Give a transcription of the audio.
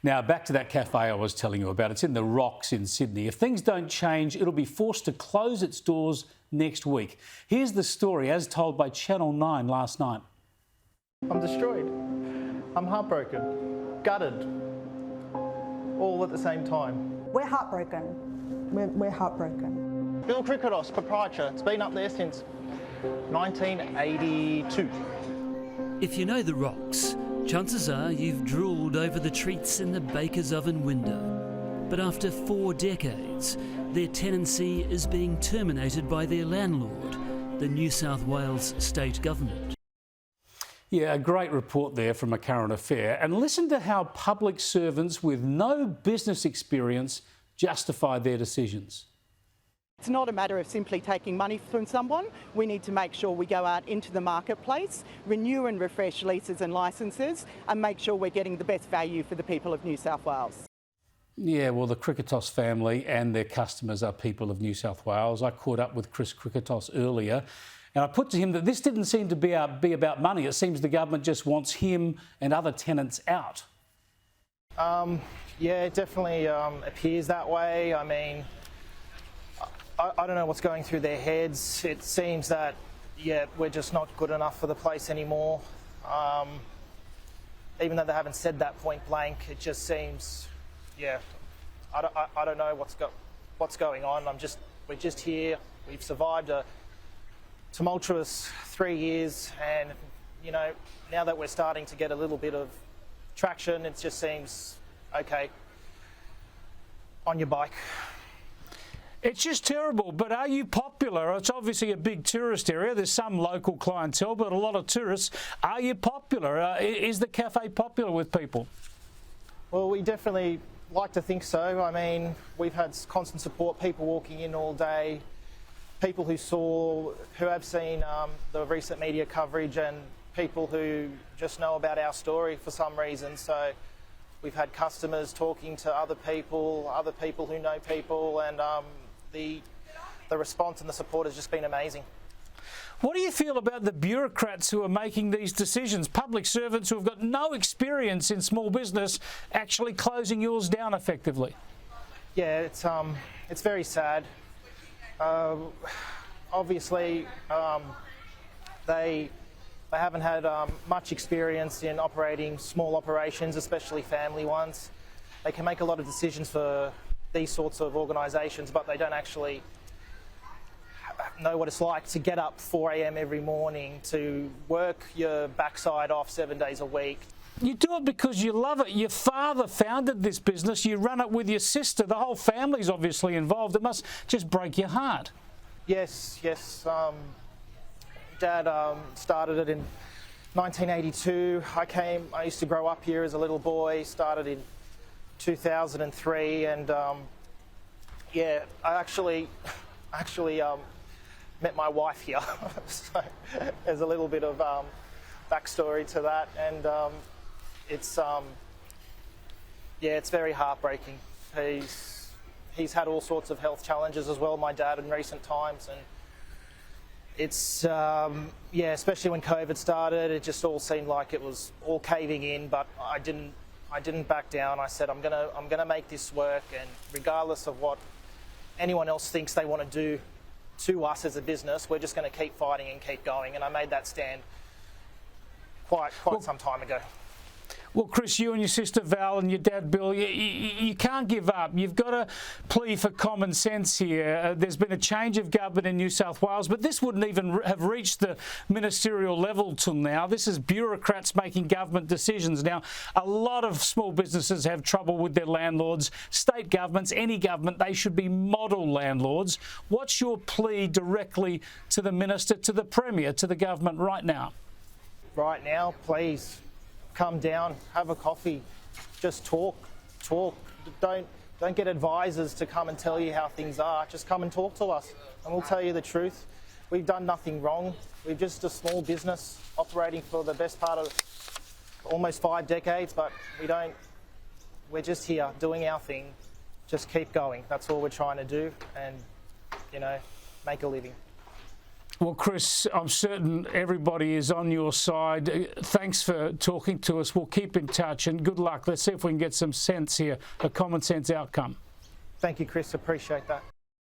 Now, back to that cafe I was telling you about. It's in the Rocks in Sydney. If things don't change, it'll be forced to close its doors next week. Here's the story as told by Channel 9 last night. I'm destroyed. I'm heartbroken, gutted, all at the same time. We're heartbroken. We're heartbroken. Bill Kriketos, proprietor. It's been up there since 1982. If you know the Rocks, chances are you've drooled over the treats in the baker's oven window. But after 4 decades, their tenancy is being terminated by their landlord, the New South Wales state government. Yeah, a great report there from A Current Affair. And listen to how public servants with no business experience justify their decisions. It's not a matter of simply taking money from someone. We need to make sure we go out into the marketplace, renew and refresh leases and licences, and make sure we're getting the best value for the people of New South Wales. Yeah, well, the Kriketos family and their customers are people of New South Wales. I caught up with Chris Kriketos earlier, and I put to him that this didn't seem to be about money. It seems the government just wants him and other tenants out. Yeah, it definitely appears that way. I mean, I don't know what's going through their heads. It seems that, yeah, we're just not good enough for the place anymore. Even though they haven't said that point blank, it just seems, yeah, I don't know what's going on. We're just here. We've survived a tumultuous 3 years, and you know, now that we're starting to get a little bit of traction, it just seems okay. On your bike. It's just terrible, but are you popular? It's obviously a big tourist area. There's some local clientele, but a lot of tourists. Are you popular? Is the cafe popular with people? Well, we definitely like to think so. I mean, we've had constant support, people walking in all day, people who have seen the recent media coverage, and people who just know about our story for some reason. So we've had customers talking to other people who know people, and the response and the support has just been amazing. What do you feel about the bureaucrats who are making these decisions? Public servants who have got no experience in small business actually closing yours down effectively? Yeah, it's very sad. Obviously, they haven't had much experience in operating small operations, especially family ones. They can make a lot of decisions for these sorts of organisations, but they don't actually know what it's like to get up 4 a.m. every morning, to work your backside off 7 days a week. You do it because you love it. Your father founded this business. You run it with your sister. The whole family's obviously involved. It must just break your heart. Yes. Dad started it in 1982. I used to grow up here as a little boy. Started in 2003, and yeah, I actually met my wife here. So there's a little bit of backstory to that, and it's very heartbreaking. He's had all sorts of health challenges as well, my dad, in recent times, and it's especially when COVID started, it just all seemed like it was all caving in, but I didn't back down. I said I'm gonna make this work, and regardless of what anyone else thinks they want to do to us as a business, we're just going to keep fighting and keep going. And I made that stand quite some time ago. Well, Chris, you and your sister Val and your dad Bill, you can't give up. You've got to plea for common sense here. There's been a change of government in New South Wales, but this wouldn't even have reached the ministerial level till now. This is bureaucrats making government decisions. Now, a lot of small businesses have trouble with their landlords. State governments, any government, they should be model landlords. What's your plea directly to the Minister, to the Premier, to the government right now? Right now, please. Come down, have a coffee, just talk. Don't get advisors to come and tell you how things are. Just come and talk to us, and we'll tell you the truth. We've done nothing wrong. We're just a small business operating for the best part of almost 5 decades, but we're just here doing our thing. Just keep going. That's all we're trying to do, and make a living. Well, Chris, I'm certain everybody is on your side. Thanks for talking to us. We'll keep in touch and good luck. Let's see if we can get some sense here, a common sense outcome. Thank you, Chris. Appreciate that.